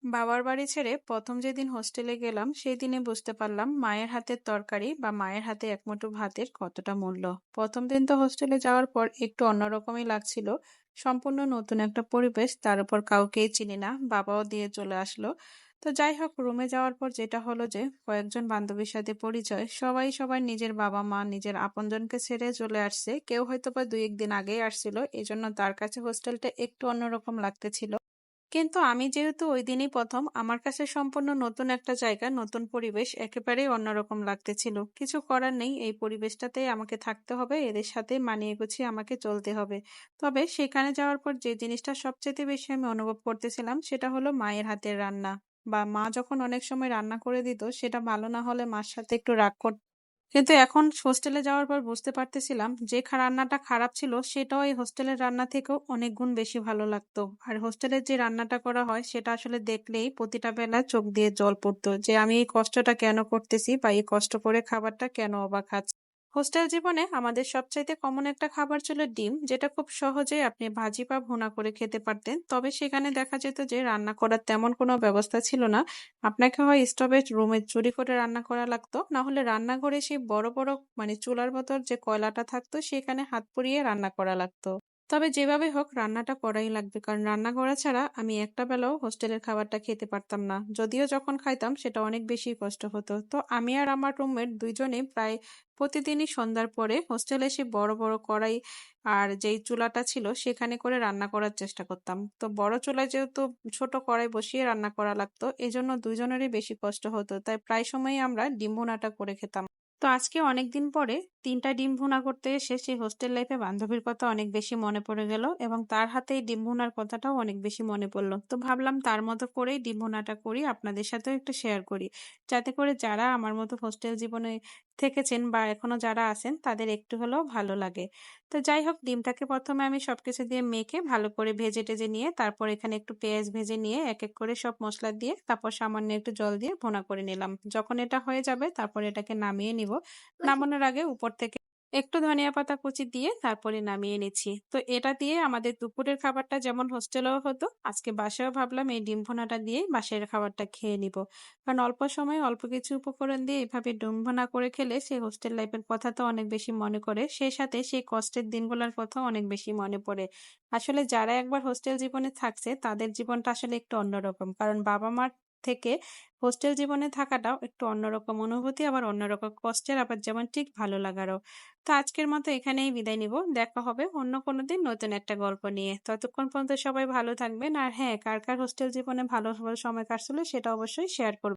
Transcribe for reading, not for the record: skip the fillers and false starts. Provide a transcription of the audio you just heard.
বাবার বাড়ি ছেড়ে প্রথম যেদিন হোস্টেলে গেলাম সেই দিনে বুঝতে পারলাম মায়ের হাতের তরকারি বা মায়ের হাতে এক মুঠো ভাতের কতটা মূল্য। প্রথম দিন তো হোস্টেলে যাওয়ার পর একটু অন্যরকমই লাগছিল। সম্পূর্ণ নতুন একটা পরিবেশ, তার উপর কাউকেই চিনি না, বাবাও দিয়ে চলে আসলো। তো যাই হোক, রুমে যাওয়ার পর যেটা হলো যে কয়েকজন বান্ধবীর সাথে পরিচয়, সবাই সবার নিজের বাবা মা নিজের আপনজনকে ছেড়ে চলে আসছে। কেউ হয়তো বা 2-1 দিন আগেই আসছিল, এজন্য তার কাছে হোস্টেলটা একটু অন্যরকম লাগতেছিল। কিন্তু আমি যেহেতু ওইদিনই প্রথম, আমার কাছে সম্পূর্ণ নতুন একটা জায়গা, নতুন পরিবেশ, একেবারেই অন্যরকম লাগতেছিল। কিছু করার নেই, এই পরিবেশটাতেই আমাকে থাকতে হবে, এদের সাথে মানিয়ে গুছিয়ে আমাকে চলতে হবে। তবে সেখানে যাওয়ার পর যে জিনিসটা সবচেয়ে বেশি আমি অনুভব করতেছিলাম সেটা হলো মায়ের হাতের রান্না। বা মা যখন অনেক সময় রান্না করে দিত, সেটা ভালো না হলে মার সাথে একটু রাগ করত। কিন্তু এখন হোস্টেলে যাওয়ার পর বুঝতে পারতেছিলাম যে রান্নাটা খারাপ ছিল সেটাও এই হোস্টেলের রান্না থেকেও অনেক গুণ বেশি ভালো লাগতো। আর হোস্টেলের যে রান্নাটা করা হয় সেটা আসলে দেখলেই প্রতিটা বেলা চোখ দিয়ে জল পড়তো, যে আমি এই কষ্টটা কেন করতেছি বা এই কষ্ট করে খাবারটা কেন অবাক খাচ্ছি। হোস্টেল জীবনে আমাদের সবচাইতে কমন একটা খাবার ছিল ডিম, যেটা খুব সহজেই আপনি ভাজি বা ভুনা করে খেতে পারতেন। তবে সেখানে দেখা যেত যে রান্না করার তেমন কোনো ব্যবস্থা ছিল না। আপনাকে হয় স্টোভে রুমে চুরি করে রান্না করা লাগতো, না হলে রান্নাঘরে সেই বড় বড় চুলার ভেতর যে কয়লাটা থাকতো সেখানে হাত পুড়িয়ে রান্না করা লাগতো। তবে যেভাবে হোক রান্নাটা করাই লাগবে, কারণ রান্না করা ছাড়া আমি একটা বেলাও হোস্টেলের খাবারটা খেতে পারতাম না। যদিও যখন খাইতাম সেটা অনেক বেশি কষ্ট হতো। তো আমি আর আমার রুমমেট দুইজনে প্রায় প্রতিদিনই সন্ধ্যার পরে হোস্টেলে এসে বড় বড় কড়াই আর যেই চুলাটা ছিল সেখানে করে রান্না করার চেষ্টা করতাম। তো বড় চুলায় যেহেতু ছোট কড়াই বসিয়ে রান্না করা লাগতো, এজন্য দুইজনেরই বেশি কষ্ট হতো, তাই প্রায় সময়ই আমরা ডিম ভুনাটা করে খেতাম। তো আজকে অনেকদিন পরে 3টা ডিম ভুনা করতে এসে সেই হোস্টেল লাইফে বান্ধবীর কথা অনেক বেশি মনে পড়ে গেল, এবং তার হাতে এই ডিম ভুনার কথাটাও অনেক বেশি মনে পড়লো। তো ভাবলাম তার মতো করেই ডিম ভুনাটা করি, আপনাদের সাথেও একটু শেয়ার করি, যাতে করে যারা আমার মতো হোস্টেল জীবনে থেকেছেন বা এখনো যারা আছেন তাদের একটু হলেও ভালো লাগে। তো যাই হোক, ডিমটাকে প্রথমে আমি সবকিছু দিয়ে মেখে ভালো করে ভেজে টেজে নিয়ে, তারপর এখানে একটু পেঁয়াজ ভেজে নিয়ে এক এক করে সব মশলা দিয়ে, তারপর সামান্য একটু জল দিয়ে ভুনা করে নিলাম। যখন এটা হয়ে যাবে তারপর এটাকে নামিয়ে নিব। নামানোর আগে উপর থেকে একটু ধনিয়া পাতা কুচি দিয়ে তারপরে নামিয়ে নিচ্ছি। তো এটা দিয়ে আমাদের দুপুরের খাবারটা যেমন হোস্টেলেও হতো, আজকে বাসায়ও ভাবলাম এই ডিম ভুনাটা দিয়ে বাসার খাবারটা খেয়ে নিব। কারণ অল্প সময়ে অল্প কিছু উপকরণ দিয়ে এভাবে ডিম ভুনা করে খেলে সেই হোস্টেল লাইফের কথা তো অনেক বেশি মনে করে, সেই সাথে সেই কষ্টের দিনগুলোর কথাও অনেক বেশি মনে পড়ে। আসলে যারা একবার হোস্টেল জীবনে থাকছে তাদের জীবনটা আসলে একটু অন্যরকম, কারণ বাবা মার থেকে হোস্টেল জীবনে থাকাটাও একটু অন্যরকম অনুভূতি, আবার অন্যরকম কষ্টের, আবার যেমন ঠিক ভালো লাগারও। তো আজকের মতো এখানেই বিদায় নিব। দেখা হবে অন্য কোনো দিন নতুন একটা গল্প নিয়ে। ততক্ষণ পর্যন্ত সবাই ভালো থাকবেন। আর হ্যাঁ, কার কার হোস্টেল জীবনে ভালো ভালো সময় কাটছিল সেটা অবশ্যই শেয়ার করবেন।